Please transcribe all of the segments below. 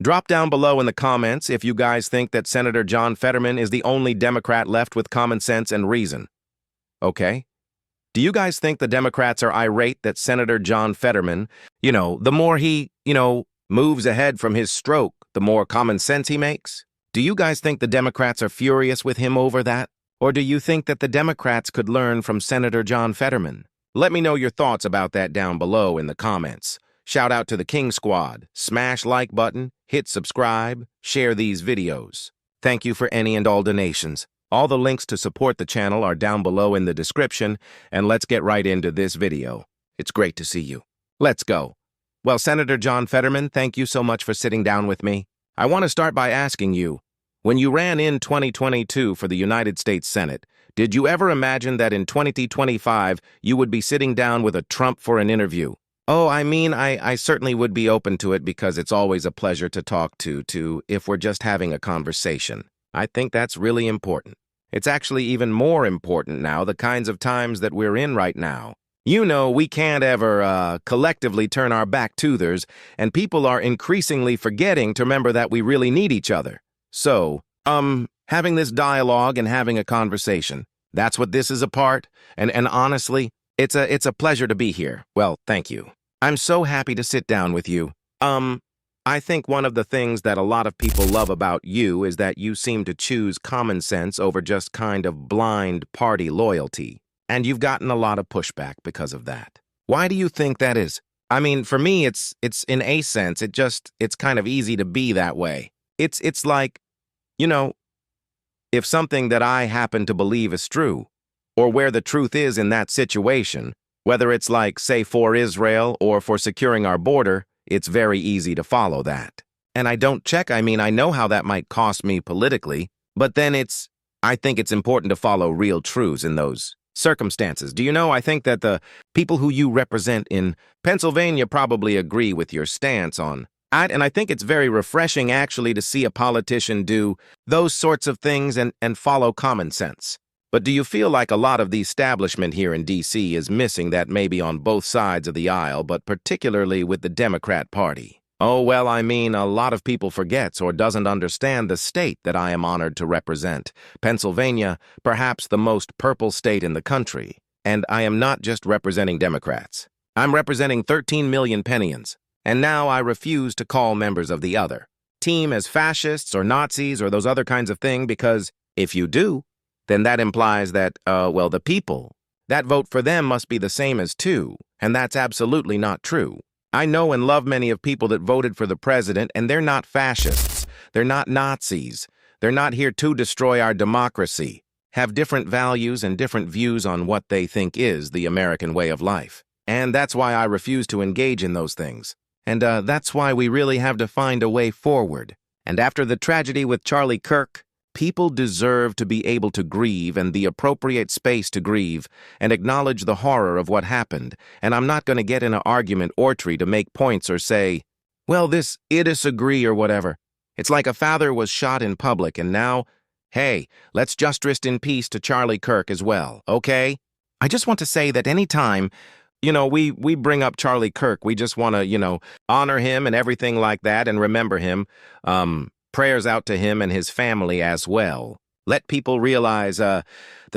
Drop down below in the comments if you guys think that Senator John Fetterman is the only Democrat left with common sense and reason. Okay? Do you guys think the Democrats are irate that Senator John Fetterman, the more he, moves ahead from his stroke, the more common sense he makes? Do you guys think the Democrats are furious with him over that? Or do you think that the Democrats could learn from Senator John Fetterman? Let me know your thoughts about that down below in the comments. Shout out to the King Squad. Smash like button, hit subscribe, share these videos. Thank you for any and all donations. All the links to support the channel are down below in the description, and let's get right into this video. It's great to see you. Let's go. Well, Senator John Fetterman, thank you so much for sitting down with me. I want to start by asking you, when you ran in 2022 for the United States Senate, did you ever imagine that in 2025 you would be sitting down with a Trump for an interview? Oh, I certainly would be open to it because it's always a pleasure to talk to if we're just having a conversation. I think that's really important. It's actually even more important now, the kinds of times that we're in right now. We can't ever collectively turn our back to theirs, and people are increasingly forgetting to remember that we really need each other. So, having this dialogue and having a conversation, that's what this is about, and honestly, it's a pleasure to be here. Well, thank you. I'm so happy to sit down with you. I think one of the things that a lot of people love about you is that you seem to choose common sense over just kind of blind party loyalty. And you've gotten a lot of pushback because of that. Why do you think that is? I mean, for me, it's in a sense, it's kind of easy to be that way. It's like, if something that I happen to believe is true, or where the truth is in that situation, whether it's like, say, for Israel or for securing our border, it's very easy to follow that. And I don't check. I know how that might cost me politically, but then I think it's important to follow real truths in those circumstances. Do you know, I think that the people who you represent in Pennsylvania probably agree with your stance on that, and I think it's very refreshing actually to see a politician do those sorts of things and follow common sense. But do you feel like a lot of the establishment here in D.C. is missing that maybe on both sides of the aisle, but particularly with the Democrat Party? Oh, well, a lot of people forgets or doesn't understand the state that I am honored to represent. Pennsylvania, perhaps the most purple state in the country. And I am not just representing Democrats. I'm representing 13 million Pennians. And now I refuse to call members of the other team as fascists or Nazis or those other kinds of things, because if you do, then that implies that, the people that vote for them must be the same as too, and that's absolutely not true. I know and love many of people that voted for the president, and they're not fascists. They're not Nazis. They're not here to destroy our democracy, have different values and different views on what they think is the American way of life. And that's why I refuse to engage in those things. And that's why we really have to find a way forward. And after the tragedy with Charlie Kirk, people deserve to be able to grieve and the appropriate space to grieve and acknowledge the horror of what happened. And I'm not going to get in an argument or tree to make points or say, well, I disagree or whatever. It's like a father was shot in public and now, hey, let's just rest in peace to Charlie Kirk as well, okay? I just want to say that anytime, we bring up Charlie Kirk, we just want to, honor him and everything like that and remember him. Prayers out to him and his family as well. Let people realize the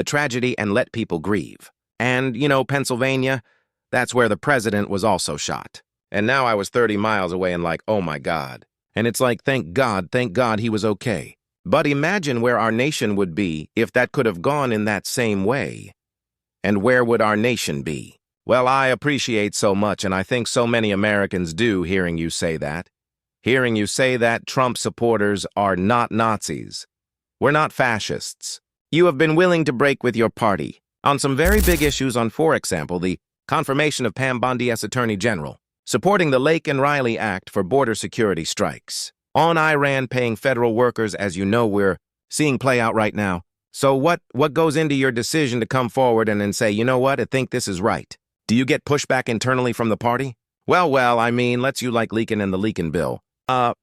tragedy and let people grieve. And, Pennsylvania, that's where the president was also shot. And now I was 30 miles away and like, oh my God. And it's like, thank God he was okay. But imagine where our nation would be if that could have gone in that same way. And where would our nation be? Well, I appreciate so much, and I think so many Americans do, hearing you say that. Hearing you say that Trump supporters are not Nazis. We're not fascists. You have been willing to break with your party on some very big issues on, for example, the confirmation of Pam Bondi as Attorney General, supporting the Lake and Riley Act for border security strikes, on Iran paying federal workers, as you know we're seeing play out right now. So what goes into your decision to come forward and then say, you know what, I think this is right? Do you get pushback internally from the party? Well, let's you like leaking in the leaking bill. My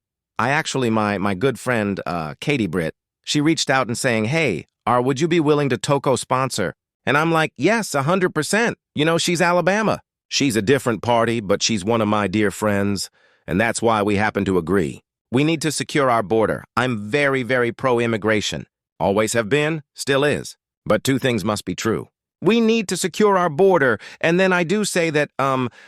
good friend, Katie Britt, she reached out and saying, hey, would you be willing to Toco sponsor? And I'm like, yes, 100%. She's Alabama. She's a different party, but she's one of my dear friends, and that's why we happen to agree. We need to secure our border. I'm very, very pro-immigration. Always have been, still is. But two things must be true. We need to secure our border, and then I do say that,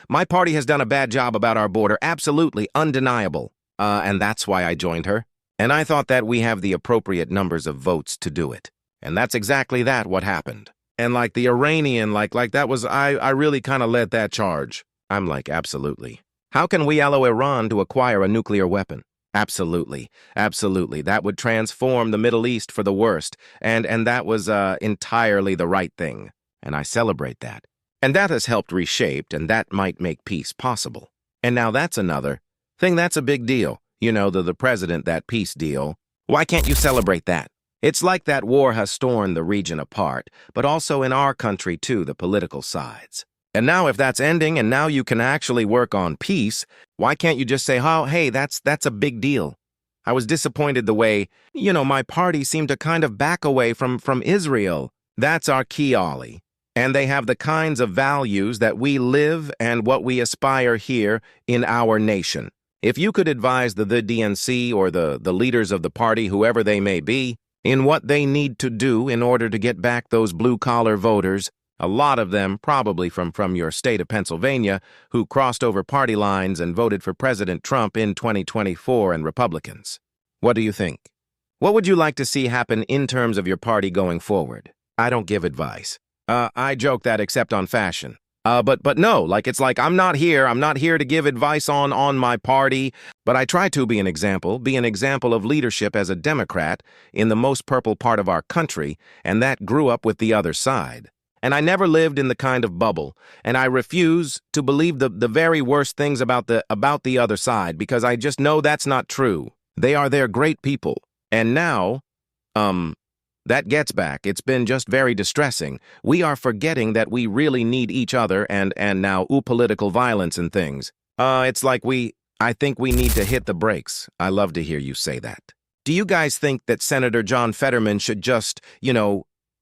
my party has done a bad job about our border, absolutely, undeniable. And that's why I joined her. And I thought that we have the appropriate numbers of votes to do it. And that's exactly what happened. And like the Iranian, like that was, I really kind of led that charge. I'm like, absolutely. How can we allow Iran to acquire a nuclear weapon? Absolutely, absolutely. That would transform the Middle East for the worst, and that was entirely the right thing, and I celebrate that. And that has helped reshape, and that might make peace possible. And now that's another thing that's a big deal. You know, the president, that peace deal. Why can't you celebrate that? It's like that war has torn the region apart, but also in our country too, the political sides. And now if that's ending and now you can actually work on peace, why can't you just say, oh, hey, that's a big deal. I was disappointed the way, my party seemed to kind of back away from Israel. That's our key, Ollie. And they have the kinds of values that we live and what we aspire here in our nation. If you could advise the DNC or the leaders of the party, whoever they may be, in what they need to do in order to get back those blue-collar voters, a lot of them probably from your state of Pennsylvania, who crossed over party lines and voted for President Trump in 2024 and Republicans. What do you think? What would you like to see happen in terms of your party going forward? I don't give advice. I joke that except on fashion. But no, it's like I'm not here to give advice on my party, but I try to be an example of leadership as a Democrat in the most purple part of our country, and that grew up with the other side. And I never lived in the kind of bubble, and I refuse to believe the very worst things about the other side, because I just know that's not true. They're great people. And now, that gets back. It's been just very distressing. We are forgetting that we really need each other and now political violence and things. It's like I think we need to hit the brakes. I love to hear you say that. Do you guys think that Senator John Fetterman should just,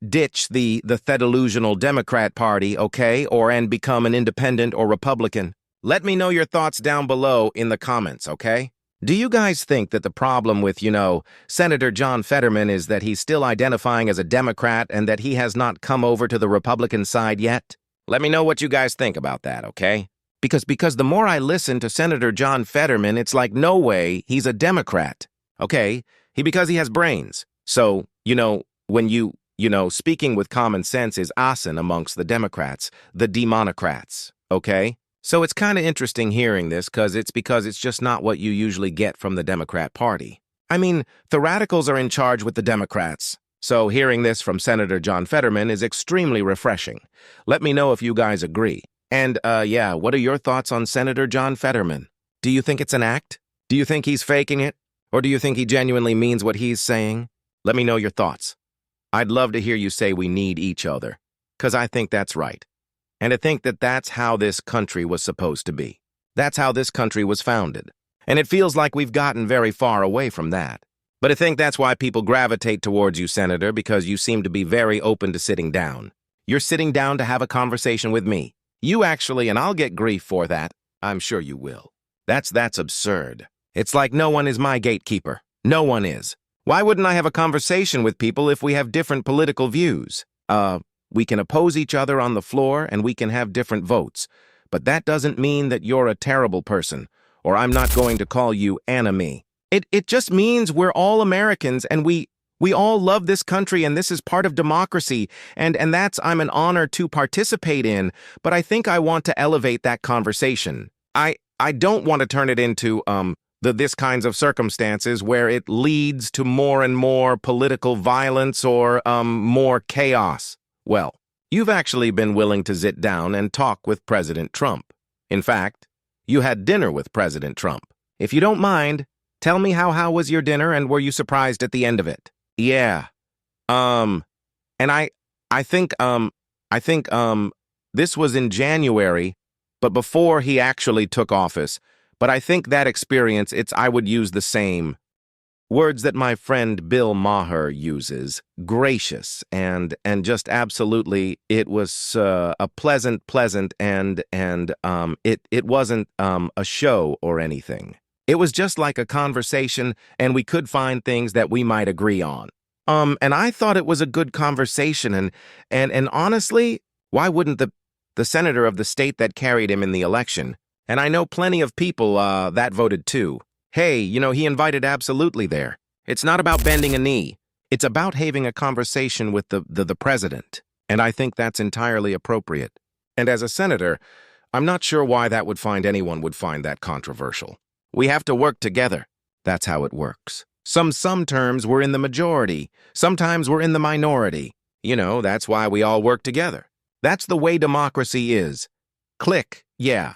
ditch the delusional Democrat Party, okay, and become an independent or Republican? Let me know your thoughts down below in the comments, okay? Do you guys think that the problem with, Senator John Fetterman is that he's still identifying as a Democrat and that he has not come over to the Republican side yet? Let me know what you guys think about that, okay? Because the more I listen to Senator John Fetterman, it's like, no way, he's a Democrat, okay? Because he has brains. So, when speaking with common sense is asin amongst the Democrats, the demonocrats, okay? So it's kind of interesting hearing this because it's just not what you usually get from the Democrat Party. I mean, the radicals are in charge with the Democrats. So hearing this from Senator John Fetterman is extremely refreshing. Let me know if you guys agree. And, what are your thoughts on Senator John Fetterman? Do you think it's an act? Do you think he's faking it? Or do you think he genuinely means what he's saying? Let me know your thoughts. I'd love to hear you say we need each other, because I think that's right. And I think that that's how this country was supposed to be. That's how this country was founded. And it feels like we've gotten very far away from that. But I think that's why people gravitate towards you, Senator, because you seem to be very open to sitting down. You're sitting down to have a conversation with me. You actually, and I'll get grief for that. I'm sure you will. That's absurd. It's like no one is my gatekeeper. No one is. Why wouldn't I have a conversation with people if we have different political views? We can oppose each other on the floor and we can have different votes. But that doesn't mean that you're a terrible person, or I'm not going to call you enemy. It just means we're all Americans and we all love this country and this is part of democracy and I'm an honor to participate in, but I think I want to elevate that conversation. I don't want to turn it into, this kinds of circumstances where it leads to more and more political violence or, more chaos. Well, you've actually been willing to sit down and talk with President Trump. In fact, you had dinner with President Trump. If you don't mind, tell me how was your dinner and were you surprised at the end of it? Yeah. And I think this was in January, but before he actually took office. But I think that experience, I would use the same words that my friend Bill Maher uses, gracious, and just absolutely, it was a pleasant, and it wasn't a show or anything. It was just like a conversation, and we could find things that we might agree on. And I thought it was a good conversation, and honestly, why wouldn't the senator of the state that carried him in the election? And I know plenty of people that voted too. Hey, he invited absolutely there. It's not about bending a knee. It's about having a conversation with the president. And I think that's entirely appropriate. And as a senator, I'm not sure why anyone would find that controversial. We have to work together. That's how it works. Some terms we're in the majority. Sometimes we're in the minority. That's why we all work together. That's the way democracy is. Click, yeah.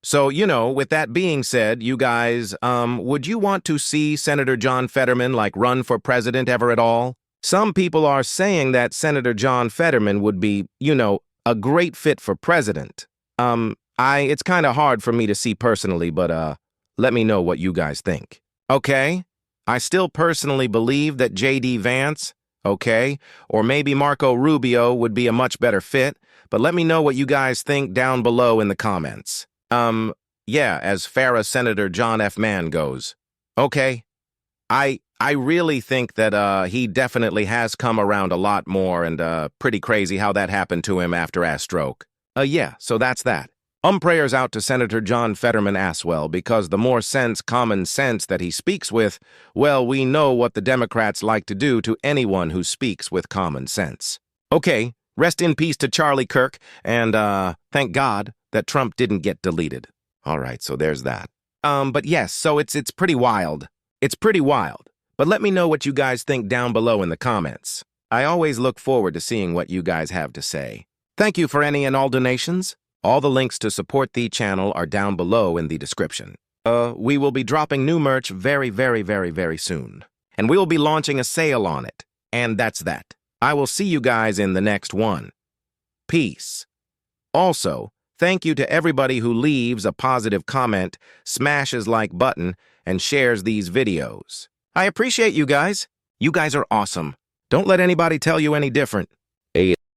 So, with that being said, you guys, would you want to see Senator John Fetterman, run for president ever at all? Some people are saying that Senator John Fetterman would be, a great fit for president. It's kind of hard for me to see personally, but, let me know what you guys think. Okay? I still personally believe that J.D. Vance, okay, or maybe Marco Rubio would be a much better fit, but let me know what you guys think down below in the comments. Yeah, as far as Senator John F. Mann goes. Okay. I really think that, he definitely has come around a lot more and, pretty crazy how that happened to him after a stroke. Yeah, so that's that. Prayers out to Senator John Fetterman Aswell, because the more common sense that he speaks with, well, we know what the Democrats like to do to anyone who speaks with common sense. Okay, rest in peace to Charlie Kirk, and, thank God that Trump didn't get deleted. All right, so there's that. But yes, so it's pretty wild. It's pretty wild. But let me know what you guys think down below in the comments. I always look forward to seeing what you guys have to say. Thank you for any and all donations. All the links to support the channel are down below in the description. We will be dropping new merch very, very, very, very soon. And we will be launching a sale on it. And that's that. I will see you guys in the next one. Peace. Also, thank you to everybody who leaves a positive comment, smashes like button, and shares these videos. I appreciate you guys. You guys are awesome. Don't let anybody tell you any different.